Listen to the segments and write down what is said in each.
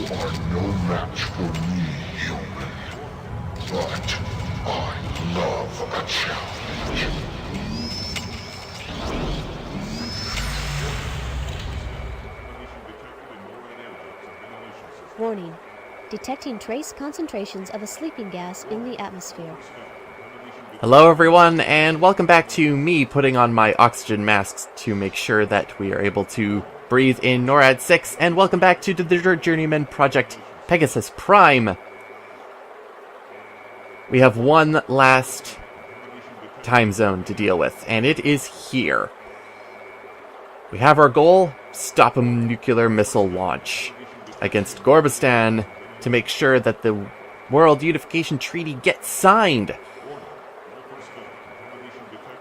are no match for me, human. But I love a challenge. Warning. Detecting trace concentrations of a sleeping gas in the atmosphere. Hello everyone, and welcome back to me putting on my oxygen masks to make sure that we are able to breathe in NORAD 6, and welcome back to the Journeyman project, Pegasus Prime. We have one last time zone to deal with, and it is here. We have our goal: stop a nuclear missile launch against Gorbistan to make sure that the World Unification Treaty gets signed.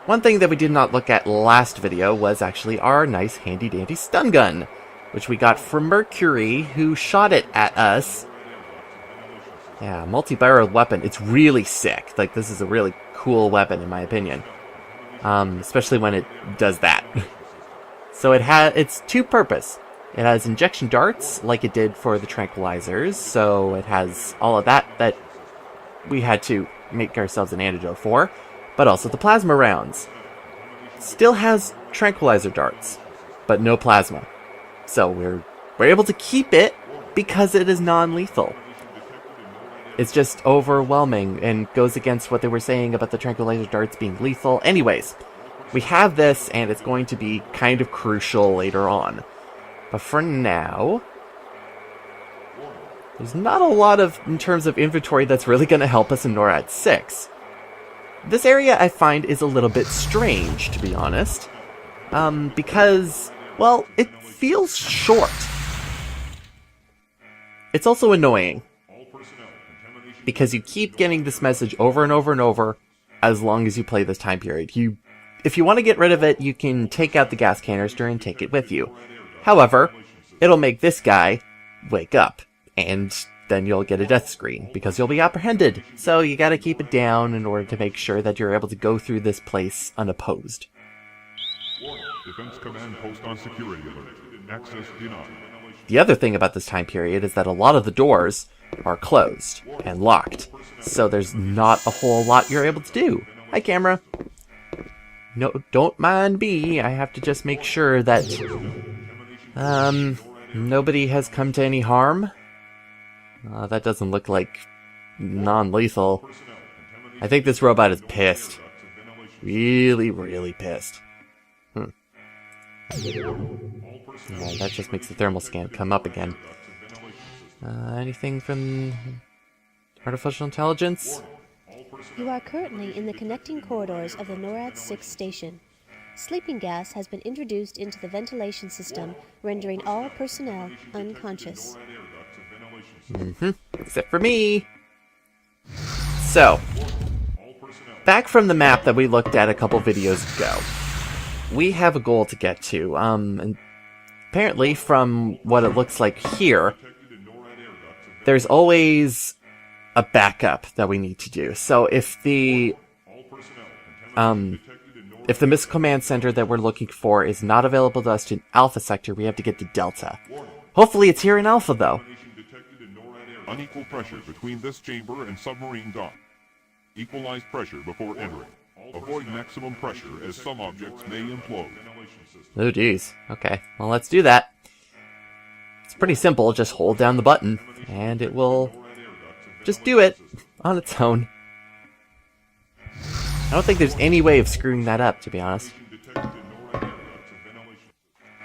One thing that we did not look at last video was actually our nice handy-dandy stun gun, which we got from Mercury, who shot it at us. Yeah, multi-barreled weapon. It's really sick. Like, this is a really cool weapon, in my opinion. Especially when it does that. So it's two-purpose. It has injection darts, like it did for the tranquilizers, so it has all of that we had to make ourselves an antidote for, but also the plasma rounds. Still has tranquilizer darts, but no plasma. So we're able to keep it because it is non-lethal. It's just overwhelming and goes against what they were saying about the tranquilizer darts being lethal. Anyways, we have this, and it's going to be kind of crucial later on. But for now, there's not a lot in terms of inventory that's really going to help us in NORAD 6. This area I find is a little bit strange, to be honest, because, well, it feels short. It's also annoying, because you keep getting this message over and over and over as long as you play this time period. If you want to get rid of it, you can take out the gas canister and take it with you. However, it'll make this guy wake up, and then you'll get a death screen, because you'll be apprehended. So you gotta keep it down in order to make sure that you're able to go through this place unopposed. Defense Command post on security alert. Access denied. The other thing about this time period is that a lot of the doors are closed and locked, so there's not a whole lot you're able to do. Hi, camera. No, don't mind me. I have to just make sure that nobody has come to any harm. That doesn't look like non-lethal. I think this robot is pissed. Really, really pissed. Yeah, that just makes the thermal scan come up again. Anything from artificial intelligence? You are currently in the connecting corridors of the NORAD 6 station. Sleeping gas has been introduced into the ventilation system, rendering all personnel unconscious. Except for me. So, back from the map that we looked at a couple videos ago, we have a goal to get to. And apparently, from what it looks like here, there's always a backup that we need to do. So if the missile command center that we're looking for is not available to us in Alpha Sector, we have to get to Delta. Hopefully it's here in Alpha, though. Unequal pressure between this chamber and submarine dock. Equalize pressure before entering. Avoid maximum pressure as some objects may implode. Oh geez. Okay, well let's do that. It's pretty simple, just hold down the button, and it will just do it on its own. I don't think there's any way of screwing that up, to be honest.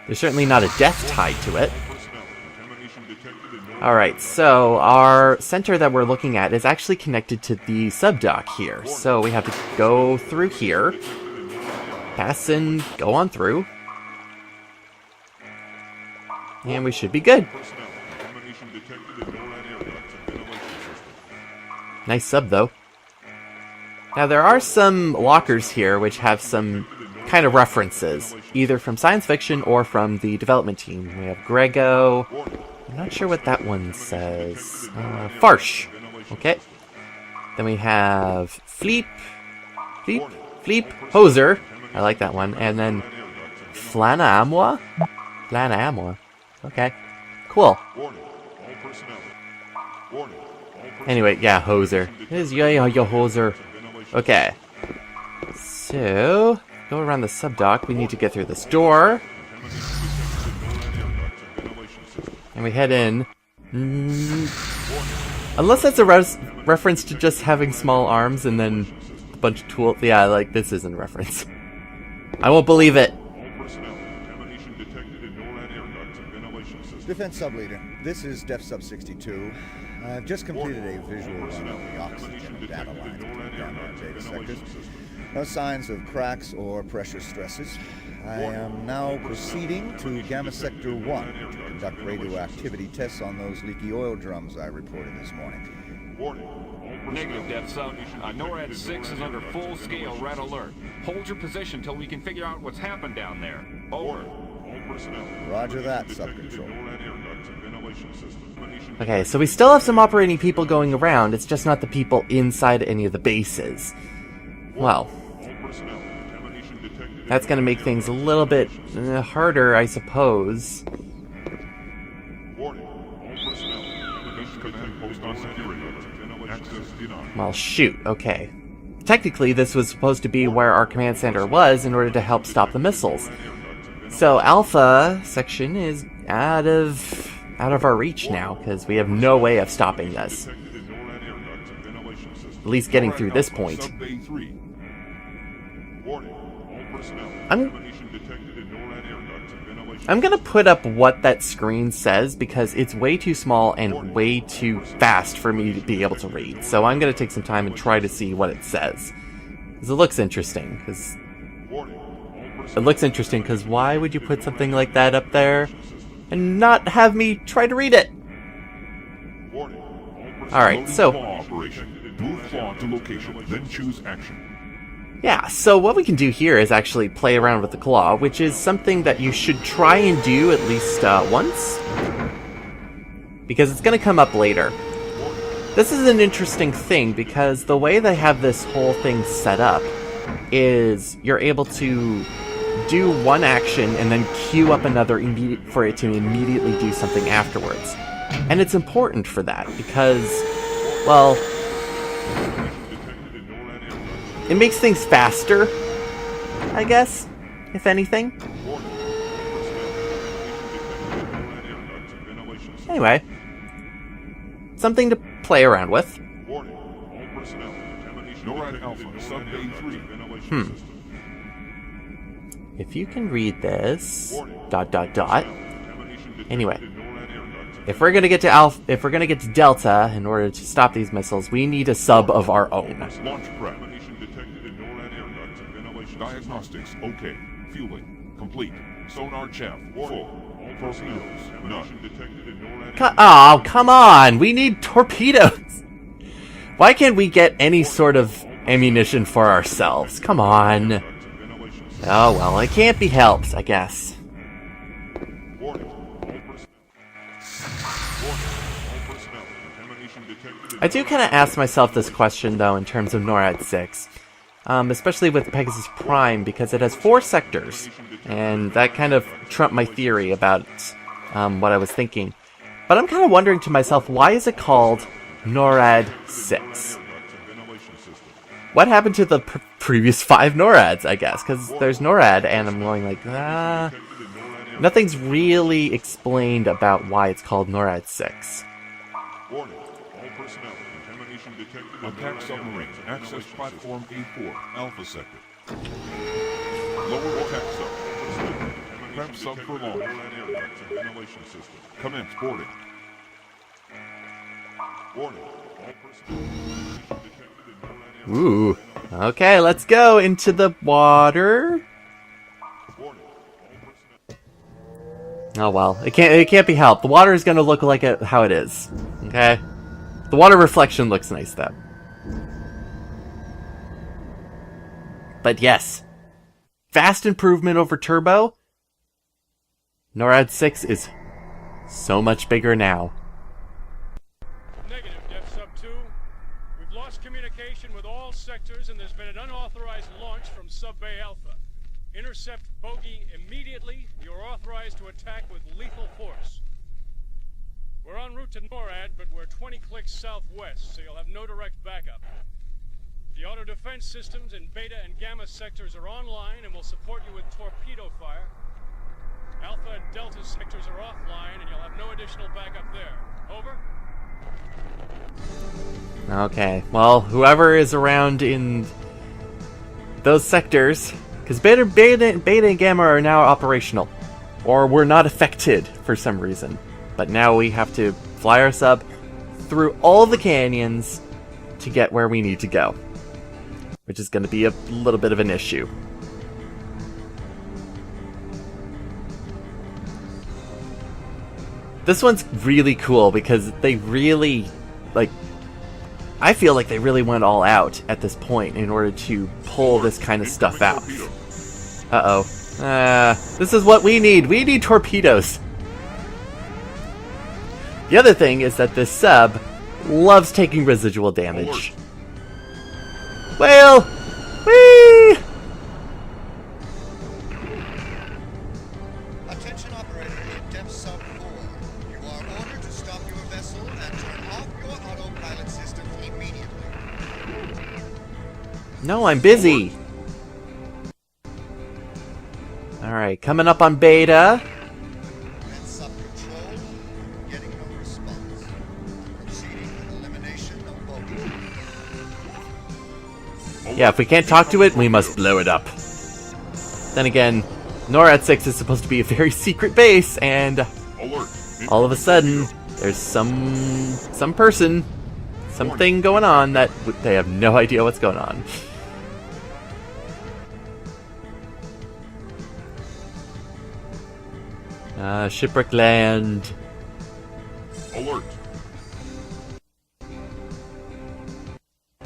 There's certainly not a death tied to it. Alright, so our center that we're looking at is actually connected to the subdock here. So we have to go through here, pass and go on through, and we should be good. Nice sub, though. Now, there are some lockers here which have some kind of references, either from science fiction or from the development team. We have Grego. I'm not sure what that one says. Farsh. Okay. Then we have Fleep. Hoser. I like that one. And then Flana Amwa. Okay. Cool. personnel. Warning. Anyway, yeah, hoser. Here's yo hoser. Okay. So, go around the subdock. We need to get through this door. And we head in. Unless that's a reference to just having small arms and then a bunch of tools. Yeah, like, this isn't a reference. I won't believe it. Defense Sub-Leader, this is Def Sub 62. I've just completed a visual run of the oxygen and data lines down our data sectors. No signs of cracks or pressure stresses. I am now proceeding to Gamma Sector 1 to conduct radioactivity tests on those leaky oil drums I reported this morning. Negative, Def Sub. NORAD 6 is under full-scale red alert. Hold your position till we can figure out what's happened down there. Over. Roger that, Sub-Control. Okay, so we still have some operating people going around. It's just not the people inside any of the bases. Well, that's going to make things a little bit harder, I suppose. Well, shoot, okay. Technically, this was supposed to be where our command center was in order to help stop the missiles. So, Alpha section is out of our reach now, because we have no way of stopping this. At least getting through this point. I'm gonna put up what that screen says because it's way too small and way too fast for me to be able to read. So I'm gonna take some time and try to see what it says. Because it looks interesting. Because why would you put something like that up there and not have me try to read it? Alright, so move claw to location, then choose action. yeah, so what we can do here is actually play around with the claw, which is something that you should try and do at least once. Because it's going to come up later. This is an interesting thing, because the way they have this whole thing set up is you're able to do one action and then queue up another for it to immediately do something afterwards. And it's important for that, because, well, it makes things faster, I guess, if anything. Anyway, something to play around with. NORAD Alpha, Sub A3. If you can read this, ... Anyway, if we're gonna get to Delta in order to stop these missiles, we need a sub of our own. Launch prep. Diagnostics okay. Fueling complete. Sonar chaff full. Torpedoes none. Oh, come on! We need torpedoes! Why can't we get any sort of ammunition for ourselves? Come on. Oh well, it can't be helped, I guess. I do kind of ask myself this question, though, in terms of NORAD 6. Especially with Pegasus Prime, because it has 4 sectors. And that kind of trumped my theory about what I was thinking. But I'm kind of wondering to myself, why is it called NORAD 6? What happened to the previous 5 NORADs, I guess? Because there's NORAD, and I'm going like, nothing's really explained about why it's called NORAD 6. Warning. All personnel. Contamination detected. Attack submarine. Access platform A4. Alpha sector. Lower attack sub. Prep sub for launch. Commence boarding. Warning. All personnel. Ooh. Okay, let's go into the water. Oh well, it can't be helped. The water is going to look like how it is. Okay? The water reflection looks nice though. But yes, vast improvement over Turbo. NORAD 6 is so much bigger now. Negative, Def Sub 2. We've lost communication with all sectors, and there's been an unauthorized launch from Sub-Bay Alpha. Intercept bogey immediately. You're authorized to attack with lethal force. We're en route to NORAD, but we're 20 clicks southwest, so you'll have no direct backup. The auto-defense systems in Beta and Gamma sectors are online and will support you with torpedo fire. Alpha and Delta sectors are offline, and you'll have no additional backup there. Over? Okay, well, whoever is around in those sectors, because Beta and Gamma are now operational, or were not affected for some reason. But now we have to fly our sub through all the canyons to get where we need to go, which is going to be a little bit of an issue. This one's really cool because they really, I feel like they really went all out at this point in order to pull this kind of stuff out. Uh-oh. This is what we need. We need torpedoes. The other thing is that this sub loves taking residual damage. Well, whee! Attention operator in depth sub 4. You are ordered to stop your vessel and turn off your autopilot systems immediately. No, I'm busy. Alright, coming up on Beta. And sub control, getting no response. Proceeding with elimination of bogey. Yeah, if we can't talk to it, we must blow it up. Then again, NORAD 6 is supposed to be a very secret base, and all of a sudden, there's some person, something going on that they have no idea what's going on. Shipwreck land. Alert!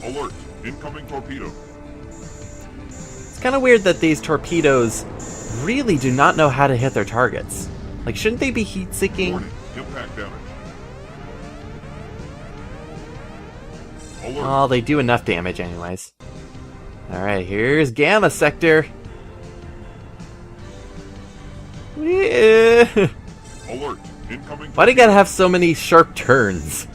Alert! Incoming torpedo. It's kind of weird that these torpedoes really do not know how to hit their targets. Like, shouldn't they be heat-seeking? Warning. Impact damage. Alert. Oh, they do enough damage anyways. Alright, here's Gamma Sector. Yeah. Alert! Incoming. Why do you gotta have so many sharp turns?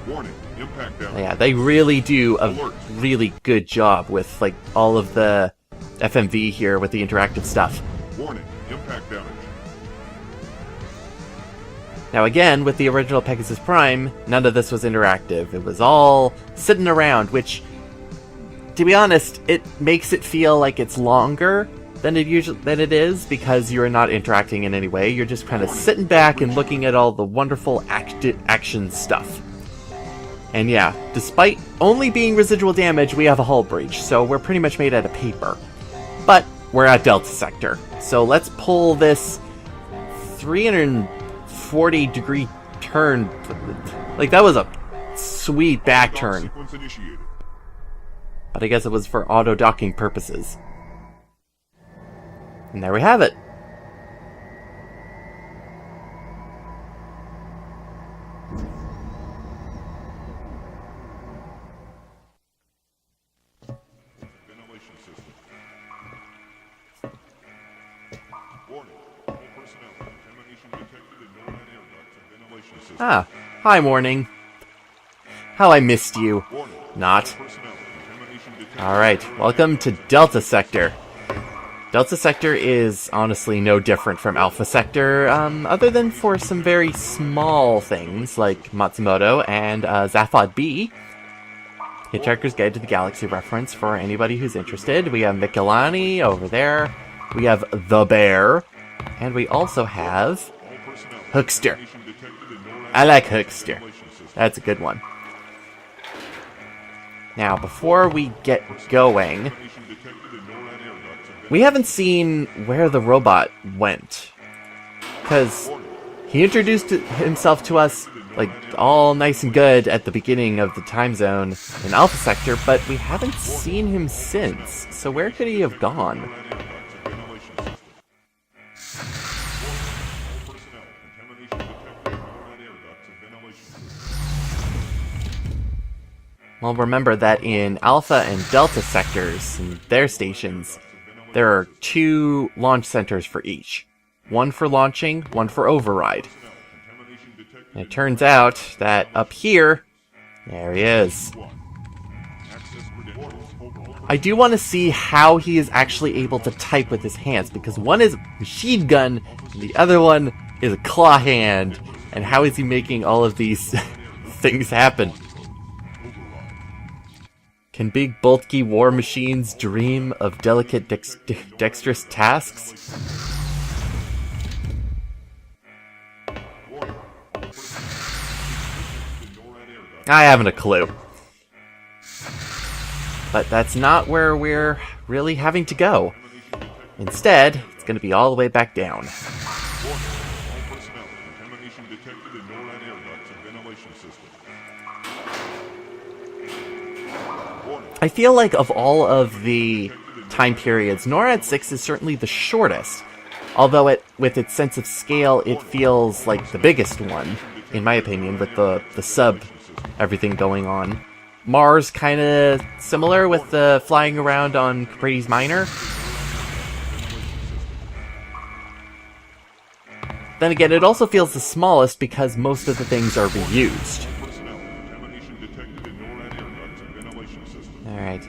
Warning! Impact damage. Yeah, they really do a really good job with like all of the FMV here with the interactive stuff. Warning! Impact damage. Now again, with the original Pegasus Prime, none of this was interactive. It was all sitting around, which, to be honest, it makes it feel like it's longer than it is because you're not interacting in any way. You're just kind of sitting back and looking at all the wonderful action stuff. And yeah, despite only being residual damage, we have a hull breach, so we're pretty much made out of paper. But we're at Delta Sector, so let's pull this 340-degree turn. Like, that was a sweet back turn. Sequence initiated. But I guess it was for auto-docking purposes. And there we have it. Ventilation system. Warning. All personnel. Contamination detected in NORAD air ducts and ventilation system. Ah, hi, Morning. How I missed you. Warning. Not. Personnel. Contamination detected. Alright, welcome to Delta Sector. Delta Sector is honestly no different from Alpha Sector, other than for some very small things like Matsumoto and Zaphod B. Hitchhiker's Guide to the Galaxy reference for anybody who's interested. We have Michelani over there. We have The Bear. And we also have Hookster. I like Hookster. That's a good one. Now, before we get going, we haven't seen where the robot went. Because he introduced himself to us, like, all nice and good at the beginning of the time zone in Alpha Sector, but we haven't seen him since. So where could he have gone? Well, remember that in Alpha and Delta sectors and their stations, there are 2 launch centers for each. one for launching, one for override. And it turns out that up here, there he is. I do want to see how he is actually able to type with his hands, because one is a machine gun, and the other one is a claw hand. And how is he making all of these things happen? Can big, bulky war machines dream of delicate, dexterous tasks? I haven't a clue. But that's not where we're really having to go. Instead, it's going to be all the way back down. I feel like of all of the time periods, NORAD 6 is certainly the shortest. Although with its sense of scale, it feels like the biggest one, in my opinion, with the sub everything going on. Mars kind of similar with the flying around on Capri's Minor. Then again, it also feels the smallest because most of the things are reused. Alright.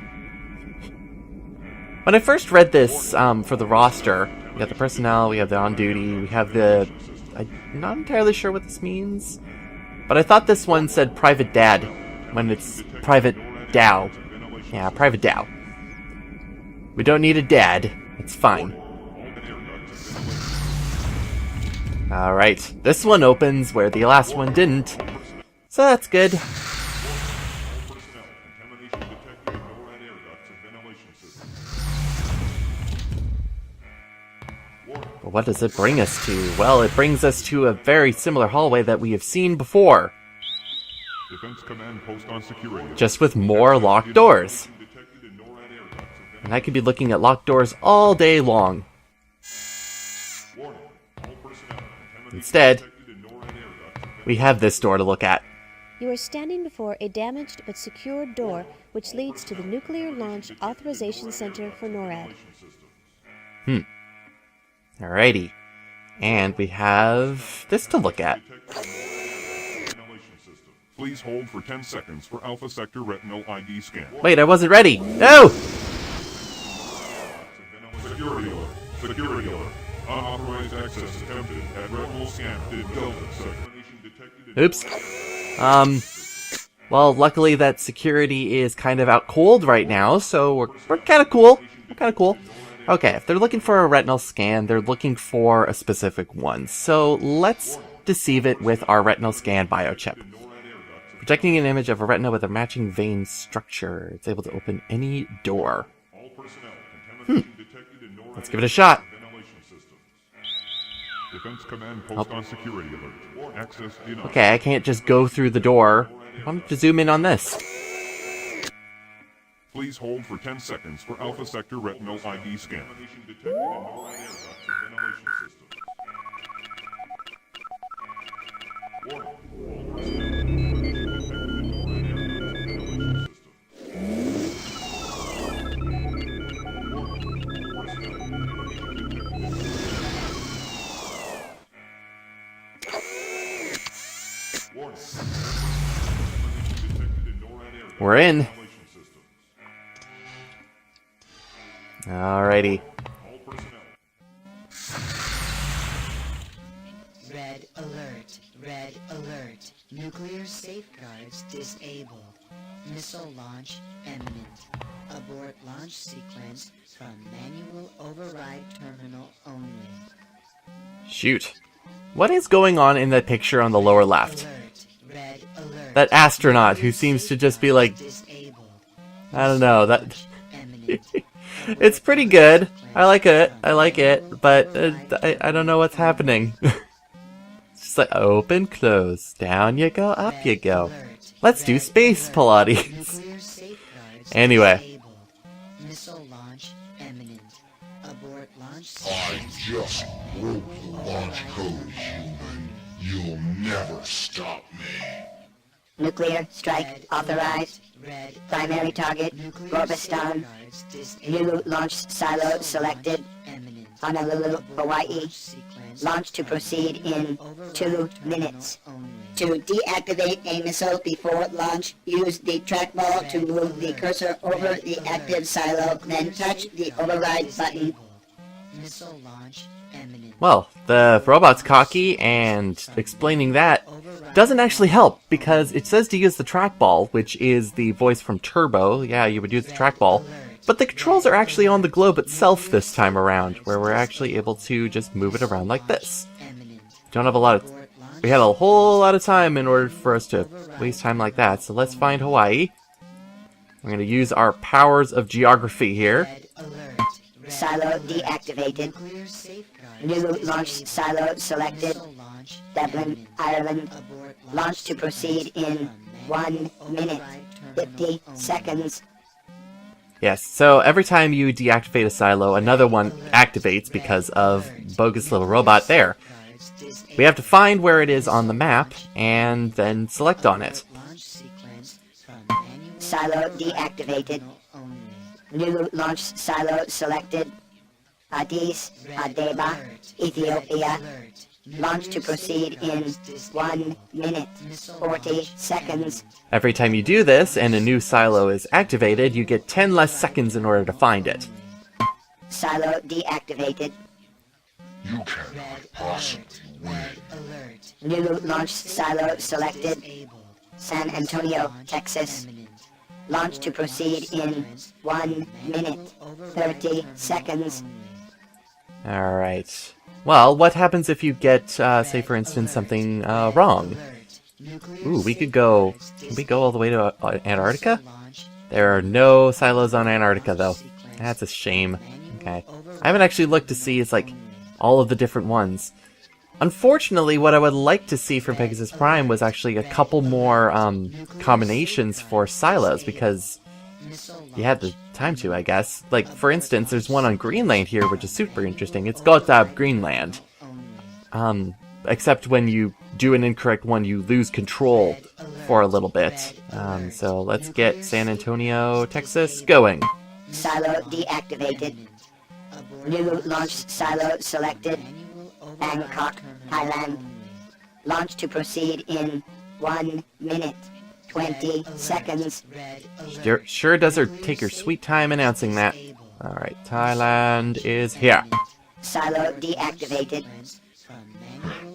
When I first read this for the roster, we have the personnel, we have the on-duty, we have the... I'm not entirely sure what this means, but I thought this one said Private Dad, when it's Private Dow. Yeah, Private Dow. We don't need a dad, it's fine. Alright, this one opens where the last one didn't, so that's good. But what does it bring us to? Well, it brings us to a very similar hallway that we have seen before. Defense Command post on security. Just with more locked doors. And I could be looking at locked doors all day long. Instead, we have this door to look at. You are standing before a damaged but secured door which leads to the Nuclear Launch Authorization Center for NORAD. Alrighty. And we have this to look at. Please hold for 10 seconds for Alpha Sector Retinal ID scan. Wait, I wasn't ready. No! Security alert. Security alert. Unauthorized access attempted at retinal scan in Delta Sector. Oops. Well, luckily that security is kind of out cold right now, so we're kind of cool. We're kind of cool. Okay, if they're looking for a retinal scan, they're looking for a specific one. So let's deceive it with our retinal scan biochip. Projecting an image of a retina with a matching vein structure. It's able to open any door. Let's give it a shot. Defense Command post on security alert. Access denied. Okay, I can't just go through the door. I wanted to zoom in on this. Please hold for 10 seconds for Alpha Sector Retinal ID scan. We're in. Alrighty. Red alert. Red alert. Nuclear safeguards disabled. Missile launch imminent. Abort launch sequence from manual override terminal only. Shoot. What is going on in that picture on the lower left? Alert. Red alert. That astronaut who seems to just be like, Disabled. I don't know, that... Imminent. It's pretty good. I like it, but I don't know what's happening. It's just like open, close, down you go, up you go. Let's do space Pilates. Nuclear safeguards Anyway. disabled. Missile launch imminent. Abort launch I sequence. just broke the launch code, human. You'll never stop me. Nuclear strike authorized. Red Primary target, nuclear Gorbistan. safeguards New disabled. launch silo selected. Imminent. Honolulu, Abort Hawaii. launch sequence Launch to proceed in 2 minutes. To deactivate a missile before launch, use the trackball to move the cursor over the active silo, then touch the override button. Missile launch imminent. Well, the robot's cocky, and explaining that doesn't actually help, because it says to use the trackball, which is the voice from Turbo. Yeah, you would use the trackball. But the controls are actually on the globe itself this time around, where we're actually able to just move it around like this. Don't have a lot of... We had a whole lot of time in order for us to waste time like that, so let's find Hawaii. We're going to use our powers of geography here. Silo deactivated. New launch silo selected. Dublin, Ireland. Launch to proceed in 1 minute, 50 seconds. Yes, so every time you deactivate a silo, another one activates because of bogus little robot there. We have to find where it is on the map, and then select on it. Silo deactivated. New launch silo selected. Addis Ababa, Ethiopia. Launch to proceed in 1 minute, 40 seconds. Every time you do this, and a new silo is activated, you get 10 less seconds in order to find it. Silo deactivated. You cannot possibly win. New launch silo selected. San Antonio, Texas. Launch to proceed in 1 minute, 30 seconds. Alright. Well, what happens if you get, say for instance, something wrong? Ooh, we could go... Can we go all the way to Antarctica? There are no silos on Antarctica, though. That's a shame. Okay. I haven't actually looked to see, it's like, all of the different ones. Unfortunately, what I would like to see from Pegasus Prime was actually a couple more combinations for silos, because you had the time to, I guess. Like, for instance, there's one on Greenland here, which is super interesting. It's Gotthard Greenland. Except when you do an incorrect one, you lose control for a little bit. So let's get San Antonio, Texas, going. Silo deactivated. New launch silo selected. Bangkok, Thailand. Launch to proceed in 1 minute, 20 seconds. Sure does take her sweet time announcing that. Alright, Thailand is here. Silo deactivated.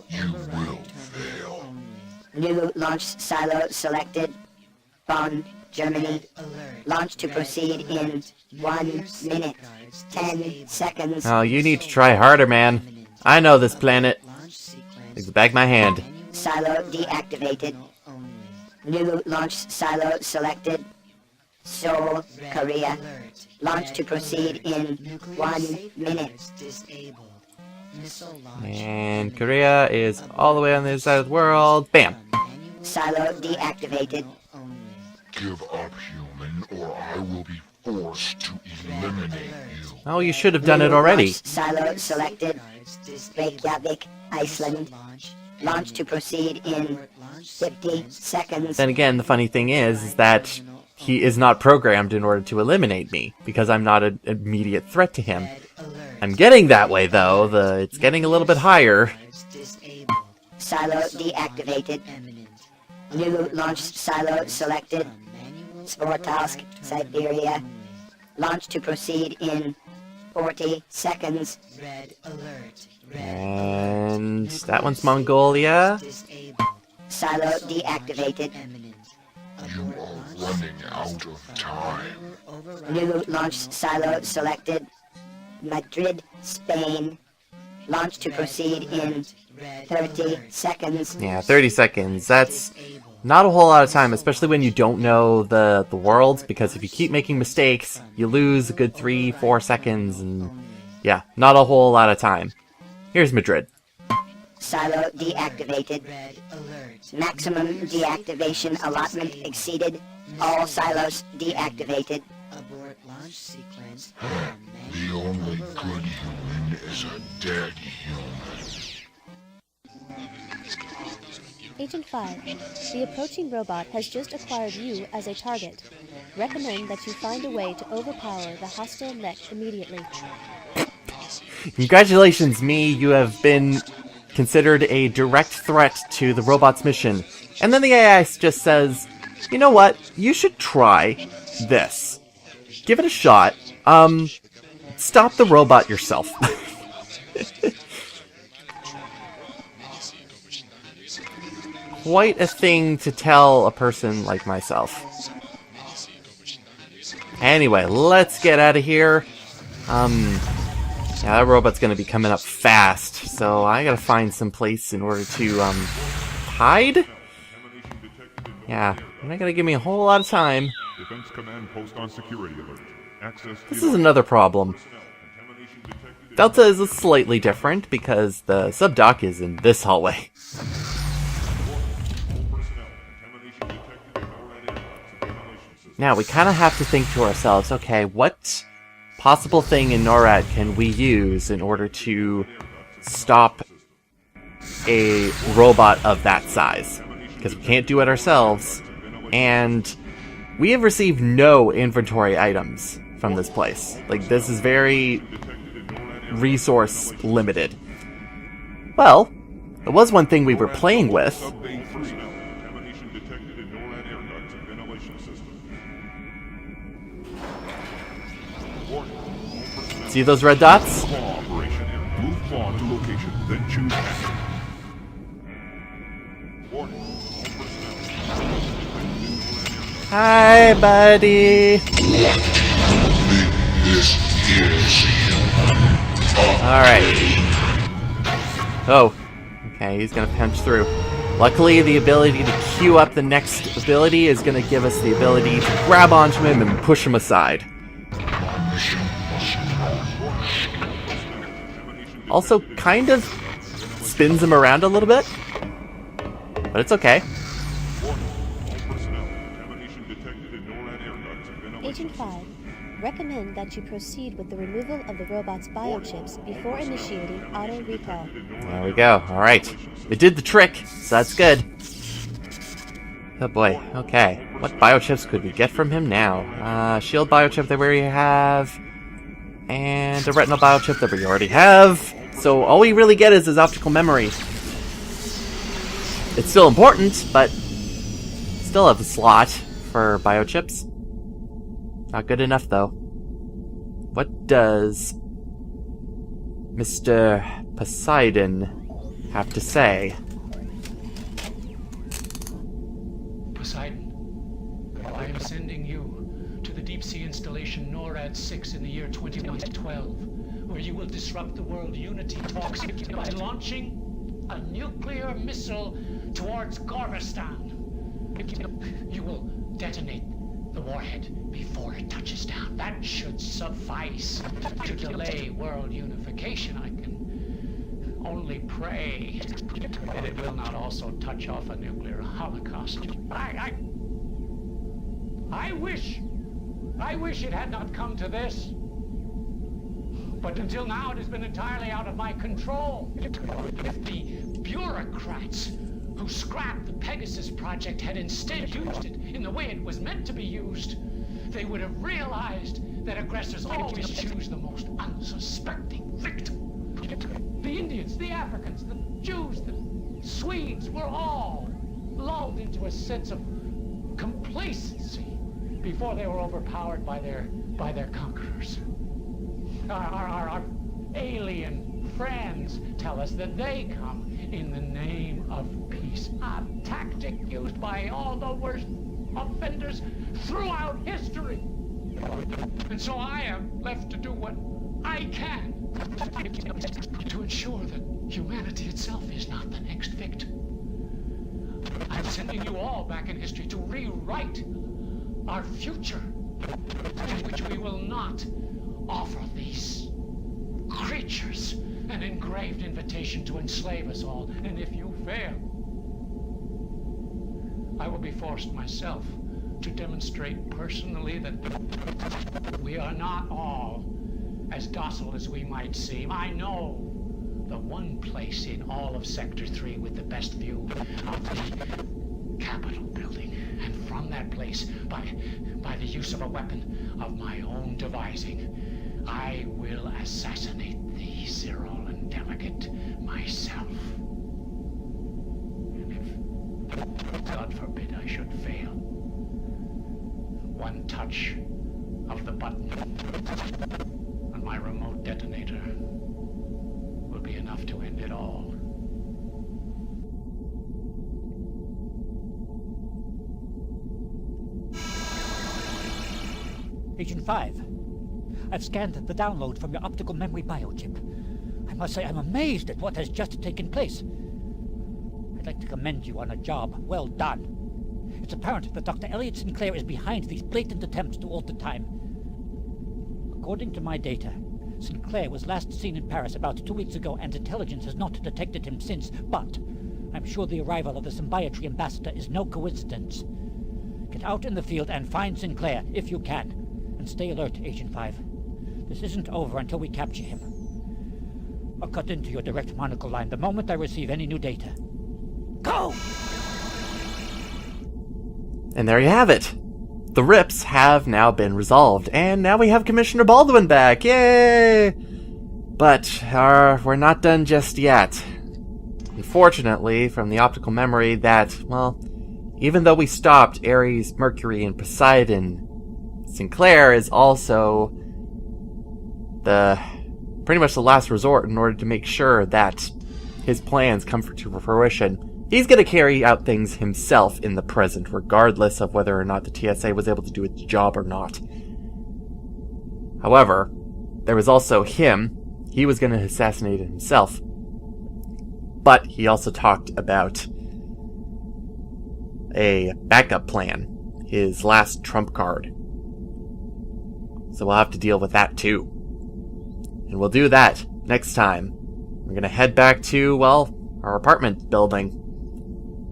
You will fail. New launch silo selected. Bonn, Germany. Launch to proceed in 1 minute, 10 seconds. Oh, you need to try harder, man. I know this planet. Bag my hand. Silo deactivated. New launch silo selected. Seoul, Korea. Launch to proceed in 1 minute. And Korea is all the way on the other side of the world. Bam! Silo deactivated. Give up, human, or I will be forced to eliminate you. Oh, you should have done it already. Silo selected. Reykjavik, Iceland. Launch to proceed in 50 seconds. Then again, the funny thing is that he is not programmed in order to eliminate me, because I'm not an immediate threat to him. I'm getting that way, though. It's getting a little bit higher. Silo deactivated. New launch silo selected. Svortovsk, Siberia. Launch to proceed in 40 seconds. And that one's Mongolia. Silo deactivated. You are running out of time. New launch silo selected. Madrid, Spain. Launch to proceed in 30 seconds. Yeah, 30 seconds. That's not a whole lot of time, especially when you don't know the world, because if you keep making mistakes, you lose a good 3-4 seconds, and yeah, not a whole lot of time. Here's Madrid. Silo deactivated. Maximum deactivation allotment exceeded. All silos deactivated. Abort launch sequence. The only good human is a dead human. Agent 5, the approaching robot has just acquired you as a target. Recommend that you find a way to overpower the hostile mech immediately. Congratulations, me. You have been considered a direct threat to the robot's mission. And then the AI just says, you know what? You should try this. Give it a shot. Stop the robot yourself. Quite a thing to tell a person like myself. Anyway, let's get out of here. Yeah, that robot's gonna be coming up fast, so I gotta find some place in order to, hide? Yeah, you're not gonna give me a whole lot of time. Defense Command Post on security alert. Access This is another problem. Delta is slightly different because the subdock is in this hallway. Now, we kind of have to think to ourselves, okay, what possible thing in NORAD can we use in order to stop a robot of that size? Because we can't do it ourselves, and we have received no inventory items from this place. Like, this is very resource limited. Well, there was one thing we were playing with. See those red dots? Move on to location, then choose action. Hi, buddy. Alright. Oh. Okay, he's gonna punch through. Luckily, the ability to queue up the next ability is gonna give us the ability to grab onto him and push him aside. Also, kind of spins him around a little bit. But it's okay. Agent 5, recommend that you proceed with the removal of the robot's biochips before initiating auto recall. There we go. Alright. It did the trick, so that's good. Oh boy. Okay. What biochips could we get from him now? Shield biochip that we already have. And a retinal biochip that we already have. So all we really get is his optical memory. It's still important, but still have a slot for biochips. Not good enough, though. What does Mr. Poseidon have to say? Poseidon, I am sending you to the deep-sea installation NORAD 6 in the year 2012, where you will disrupt the world unity talks by launching a nuclear missile towards Gorbistan. You will detonate the warhead before it touches down. That should suffice to delay world unification. I can only pray that it will not also touch off a nuclear holocaust. I wish it had not come to this. But until now, it has been entirely out of my control. If the bureaucrats who scrapped the Pegasus project had instead used it in the way it was meant to be used, they would have realized that aggressors always choose the most unsuspecting victim. The Indians, the Africans, the Jews, the Swedes were all lulled into a sense of complacency before they were overpowered by their conquerors. Our alien friends tell us that they come in the name of peace, a tactic used by all the worst offenders throughout history. And so I am left to do what I can to ensure that humanity itself is not the next victim. I'm sending you all back in history to rewrite our future, in which we will not offer these creatures an engraved invitation to enslave us all. And if you fail, I will be forced myself to demonstrate personally that we are not all as docile as we might seem. I know the one place in all of Sector 3 with the best view of the Capitol building. And from that place, by the use of a weapon of my own devising, I will assassinate sterile and delicate myself. And if, God forbid, I should fail, one touch of the button on my remote detonator will be enough to end it all. Agent 5, I've scanned the download from your optical memory biochip. I must say I'm amazed at what has just taken place. I'd like to commend you on a job well done. It's apparent that Dr. Elliot Sinclair is behind these blatant attempts to alter time. According to my data, Sinclair was last seen in Paris about 2 weeks ago, and intelligence has not detected him since, but I'm sure the arrival of the Symbiotree ambassador is no coincidence. Get out in the field and find Sinclair, if you can. And stay alert, Agent 5. This isn't over until we capture him. I'll cut into your direct monocle line the moment I receive any new data. Go! And there you have it. The rips have now been resolved, and now we have Commissioner Baldwin back. Yay! But we're not done just yet. Unfortunately, from the optical memory that, well, even though we stopped Ares, Mercury, and Poseidon, Sinclair is also pretty much the last resort in order to make sure that his plans come to fruition. He's going to carry out things himself in the present, regardless of whether or not the TSA was able to do its job or not. However, there was also him. He was going to assassinate himself. But he also talked about a backup plan, his last trump card. So we'll have to deal with that too. And we'll do that next time. We're going to head back to, well, our apartment building.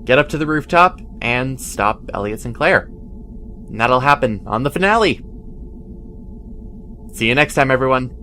Get up to the rooftop and stop Elliot Sinclair. And that'll happen on the finale. See you next time, everyone.